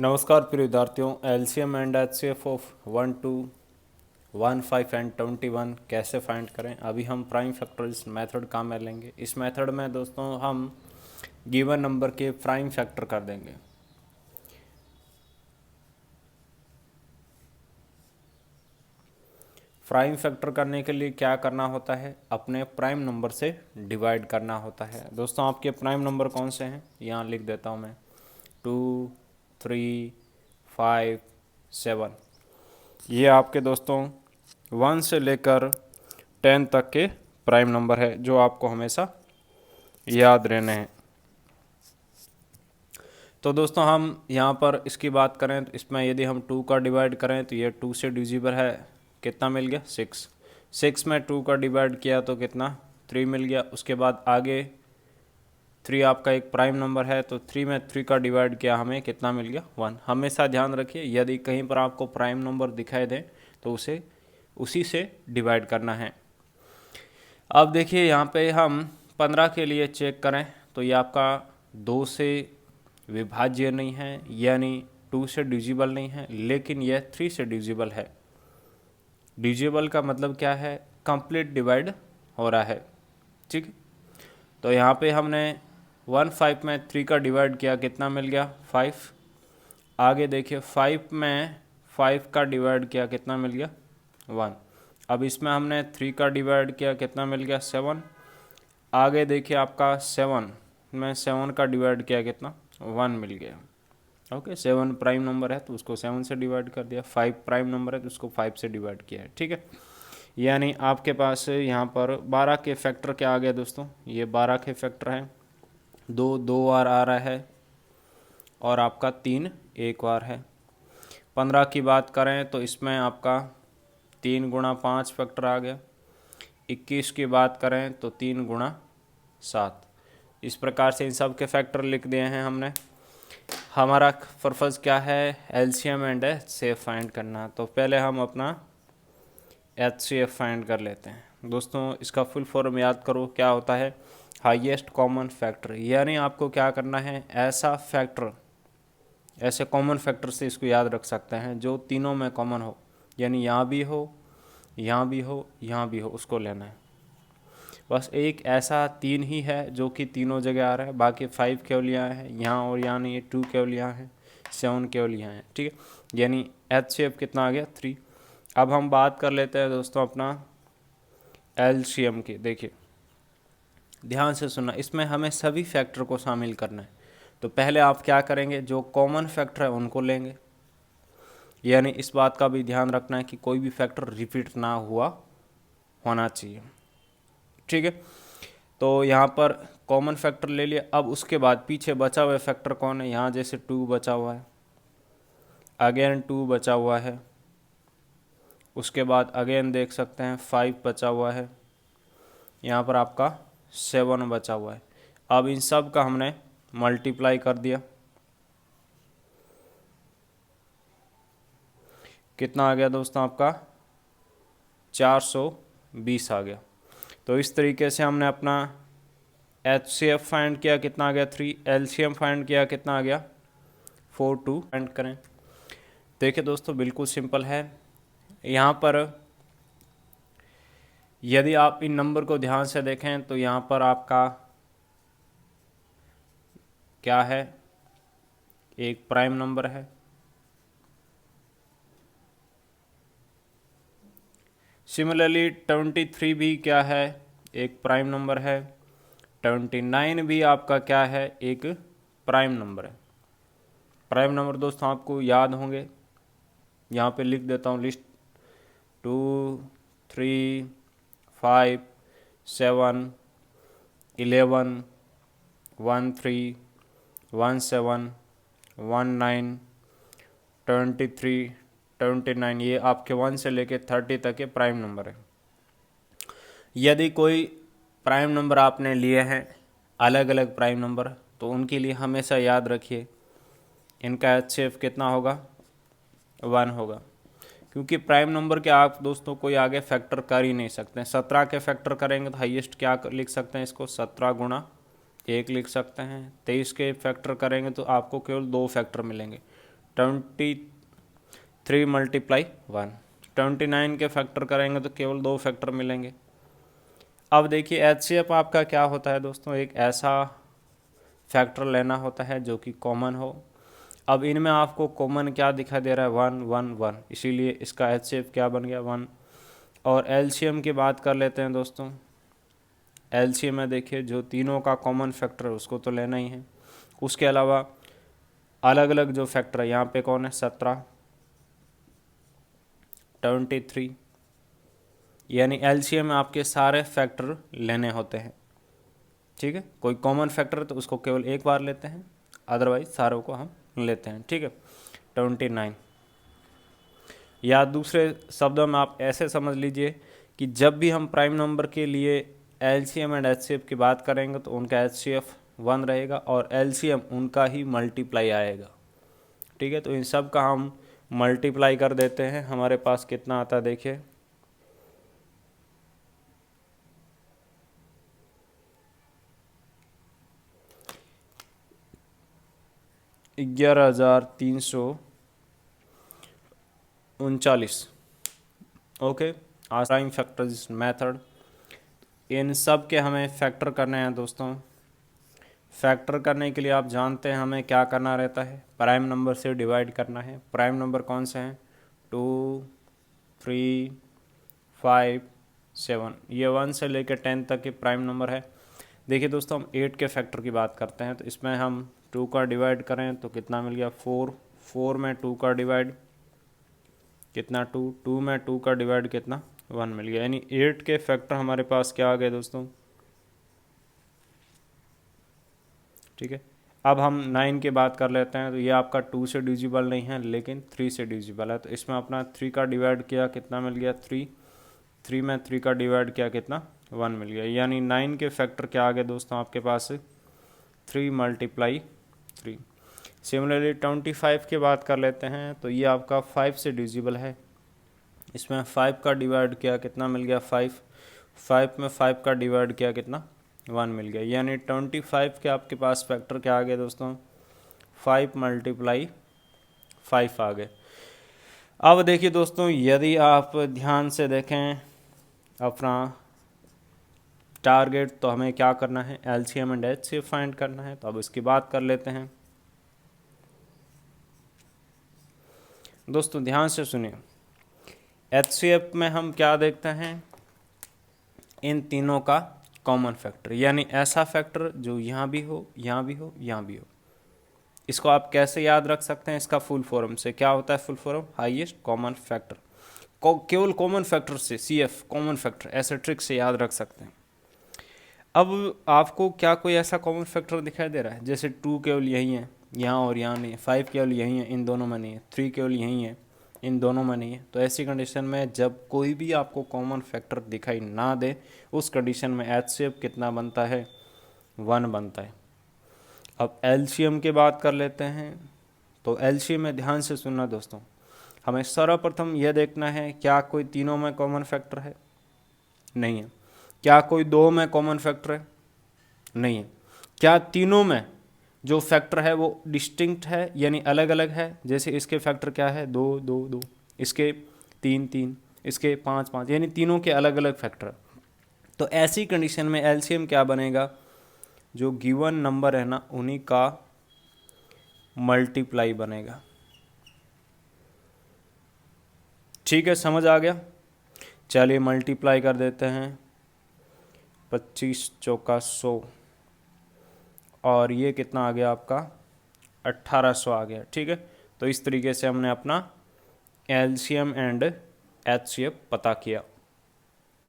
नमस्कार प्रिय विद्यार्थियों, LCM and HCF of 1 2 1 5 and 21 कैसे फाइंड करें। अभी हम प्राइम फैक्टर्स मेथड काम में लेंगे। इस मेथड में दोस्तों हम गिवन नंबर के प्राइम फैक्टर कर देंगे। प्राइम फैक्टर करने के लिए क्या करना होता है, अपने प्राइम नंबर से डिवाइड करना होता है। दोस्तों आपके प्राइम नंबर कौन से हैं, यहाँ लिख देता हूँ मैं। 2 3 5 7 ये आपके दोस्तों 1 से लेकर 10 तक के प्राइम नंबर है जो आपको हमेशा याद रहने हैं। तो दोस्तों हम यहाँ पर इसकी बात करें तो इसमें यदि हम 2 का डिवाइड करें तो ये 2 से डिविजिबल है, कितना मिल गया 6 में 2 का डिवाइड किया तो कितना 3 मिल गया। उसके बाद आगे 3 आपका एक प्राइम नंबर है तो 3 में 3 का डिवाइड किया हमें कितना मिल गया 1। हमेशा ध्यान रखिए यदि कहीं पर आपको प्राइम नंबर दिखाई दे तो उसे उसी से डिवाइड करना है। अब देखिए यहाँ पे हम 15 के लिए चेक करें तो ये आपका 2 से विभाज्य नहीं है, यानी 2 से डिविजिबल नहीं है, लेकिन यह 3 से डिविजिबल है। डिविजिबल का मतलब क्या है, कंप्लीट डिवाइड हो रहा है। ठीक, तो यहाँ पे हमने 1 5 में 3 का डिवाइड किया, कितना मिल गया 5। आगे देखिए 5 में 5 का डिवाइड किया, कितना मिल गया 1। अब इसमें हमने 3 का डिवाइड किया, कितना मिल गया 7। आगे देखिए आपका 7 में 7 का डिवाइड किया, कितना 1 मिल गया। ओके, 7 प्राइम नंबर है तो उसको 7 से डिवाइड कर दिया, 5 प्राइम नंबर है तो उसको 5 से डिवाइड किया है। ठीक है, यानी आपके पास यहाँ पर 12 के फैक्टर क्या आ गया दोस्तों, ये 12 के फैक्टर है। 2 2 बार आ रहा है और आपका 3 एक बार है। 15 की बात करें तो इसमें आपका 3 गुणा 5 फैक्टर आ गया। 21 की बात करें तो 3 गुणा 7। इस प्रकार से इन सब के फैक्टर लिख दिए हैं हमने। हमारा पर्पज़ क्या है, एलसीएम एंड एचसीएफ फाइंड करना। तो पहले हम अपना एचसीएफ फाइंड कर लेते हैं। दोस्तों इसका फुल फॉर्म याद करो, क्या होता है, हाईएस्ट कॉमन फैक्टर। यानी आपको क्या करना है, ऐसा फैक्टर, ऐसे कॉमन फैक्टर से इसको याद रख सकते हैं जो तीनों में कॉमन हो, यानी यहाँ भी हो, यहाँ भी हो, यहाँ भी हो, उसको लेना है। बस एक ऐसा 3 ही है जो कि तीनों जगह आ रहा है, बाकी 5 केवल यहाँ है, यहाँ और यहाँ नहीं है, 2 केवल यहाँ है, 7 केवल यहाँ है। ठीक है, यानी एचसीएफ कितना आ गया 3। अब हम बात कर लेते हैं दोस्तों अपना एलसीएम की। देखिए ध्यान से सुनना, इसमें हमें सभी फैक्टर को शामिल करना है। तो पहले आप क्या करेंगे, जो कॉमन फैक्टर है उनको लेंगे, यानी इस बात का भी ध्यान रखना है कि कोई भी फैक्टर रिपीट ना होना चाहिए। ठीक है, तो यहाँ पर कॉमन फैक्टर ले लिया। अब उसके बाद पीछे बचा हुआ फैक्टर कौन है, यहाँ जैसे 2 बचा हुआ है, अगेन 2 बचा हुआ है, उसके बाद अगेन देख सकते हैं 5 बचा हुआ है, यहाँ पर आपका 7 बचा हुआ है। अब इन सब का हमने मल्टीप्लाई कर दिया, कितना आ गया दोस्तों आपका 420 आ गया। तो इस तरीके से हमने अपना एचसीएफ फाइंड किया, कितना आ गया 3। एलसीएम फाइंड किया, कितना आ गया 4 2 फाइंड करें। देखिए दोस्तों बिल्कुल सिंपल है। यहाँ पर यदि आप इन नंबर को ध्यान से देखें तो यहाँ पर आपका क्या है, एक प्राइम नंबर है, सिमिलरली 23 भी क्या है, एक प्राइम नंबर है। 29 भी आपका क्या है, एक प्राइम नंबर है। प्राइम नंबर दोस्तों आपको याद होंगे, यहाँ पे लिख देता हूँ लिस्ट। 2 3 5 7 11 1 3 1 7 1 9 23 29, ये आपके 1 से लेके 30 तक के प्राइम नंबर है। यदि कोई प्राइम नंबर आपने लिए हैं, अलग अलग प्राइम नंबर, तो उनके लिए हमेशा याद रखिए इनका एचसीएफ कितना होगा 1 होगा, क्योंकि प्राइम नंबर के आप दोस्तों कोई आगे फैक्टर कर ही नहीं सकते हैं। 17 के फैक्टर करेंगे तो हाईएस्ट क्या लिख सकते हैं, इसको 17 गुणा 1 लिख सकते हैं। 23 के फैक्टर करेंगे तो आपको केवल 2 फैक्टर मिलेंगे। 23 मल्टीप्लाई 1, 29 के फैक्टर करेंगे तो केवल 2 फैक्टर मिलेंगे। अब देखिए HCF आपका क्या होता है दोस्तों, एक ऐसा फैक्टर लेना होता है जो कि कॉमन हो। अब इनमें आपको कॉमन क्या दिखाई दे रहा है, 1 1 1, इसीलिए इसका HCF क्या बन गया 1। और LCM की बात कर लेते हैं दोस्तों। LCM में देखिए जो तीनों का कॉमन फैक्टर है उसको तो लेना ही है, उसके अलावा अलग अलग जो फैक्टर है यहाँ पे कौन है, 17 23, यानी LCM में आपके सारे फैक्टर लेने होते हैं। ठीक है, कोई कॉमन फैक्टर है तो उसको केवल एक बार लेते हैं, अदरवाइज सारों को हम लेते हैं। ठीक है, 29, या दूसरे शब्दों में आप ऐसे समझ लीजिए कि जब भी हम प्राइम नंबर के लिए LCM एंड HCF की बात करेंगे तो उनका HCF 1 रहेगा और LCM उनका ही मल्टीप्लाई आएगा। ठीक है, तो इन सब का हम मल्टीप्लाई कर देते हैं, हमारे पास कितना आता है देखिए, $11,339। ओके, प्राइम फैक्टर्स मेथड, इन सब के हमें फैक्टर करने हैं दोस्तों। फैक्टर करने के लिए आप जानते हैं हमें क्या करना रहता है, प्राइम नंबर से डिवाइड करना है। प्राइम नंबर कौन से हैं, 2 3 5 7, ये 1 से लेकर 10 तक के प्राइम नंबर है। देखिए दोस्तों, हम 8 के फैक्टर की बात करते हैं तो इसमें हम 2 का डिवाइड करें तो कितना मिल गया, 4, 4 में 2 का डिवाइड कितना, 2, 2 में 2 का डिवाइड कितना, 1 मिल गया। यानी 8 के फैक्टर हमारे पास क्या आ गए दोस्तों। ठीक है, अब हम 9 की बात कर लेते हैं तो ये आपका 2 से डिविजिबल नहीं है लेकिन 3 से डिविजिबल है, तो इसमें अपना 3 का डिवाइड किया कितना मिल गया, 3, 3 में 3 का डिवाइड किया कितना, 1 मिल गया। यानी 9 के फैक्टर क्या आ गए दोस्तों आपके पास, 3 मल्टीप्लाई 3। सिमिलरली 25 की बात कर लेते हैं तो ये आपका 5 से डिविजिबल है, इसमें 5 का डिवाइड किया कितना मिल गया, 5, 5 में 5 का डिवाइड किया कितना, 1 मिल गया। यानी 25 के आपके पास फैक्टर क्या आ गए दोस्तों, 5 मल्टीप्लाई 5 आ गए। अब देखिए दोस्तों, यदि आप ध्यान से देखें अपना टारगेट, तो हमें क्या करना है, LCM एंड HCF फाइंड करना है। तो अब इसकी बात कर लेते हैं दोस्तों, ध्यान से सुनिए। HCF में हम क्या देखते हैं, इन तीनों का कॉमन फैक्टर, यानी ऐसा फैक्टर जो यहाँ भी हो, यहाँ भी हो, यहाँ भी हो। इसको आप कैसे याद रख सकते हैं, इसका फुल फॉर्म से क्या होता है, full form highest common factor. केवल कॉमन फैक्टर से CF कॉमन फैक्टर ऐसे ट्रिक से याद रख सकते हैं। अब आपको क्या कोई ऐसा कॉमन फैक्टर दिखाई दे रहा है, जैसे 2 केवल यही है यहाँ और यहाँ नहीं है, 5 केवल यही है इन दोनों में नहीं है, 3 केवल यही है इन दोनों में नहीं है। तो ऐसी कंडीशन में जब कोई भी आपको कॉमन फैक्टर दिखाई ना दे, उस कंडीशन में HCF कितना बनता है, 1 बनता है। अब LCM की बात कर लेते हैं तो LCM में ध्यान से सुनना दोस्तों, हमें सर्वप्रथम यह देखना है क्या कोई तीनों में कॉमन फैक्टर है, नहीं है। क्या कोई 2 में कॉमन फैक्टर है, नहीं है। क्या तीनों में जो फैक्टर है वो डिस्टिंक्ट है, यानी अलग अलग है, जैसे इसके फैक्टर क्या है, 2 2 2, इसके 3 3, इसके 5 5, यानी तीनों के अलग अलग फैक्टर। तो ऐसी कंडीशन में LCM क्या बनेगा, जो गिवन नंबर है ना उन्हीं का मल्टीप्लाई बनेगा। ठीक है, समझ आ गया। चलिए मल्टीप्लाई कर देते हैं, 25 चौका 100 और ये कितना आ गया आपका, 1800 आ गया। ठीक है, तो इस तरीके से हमने अपना LCM एंड HCF पता किया।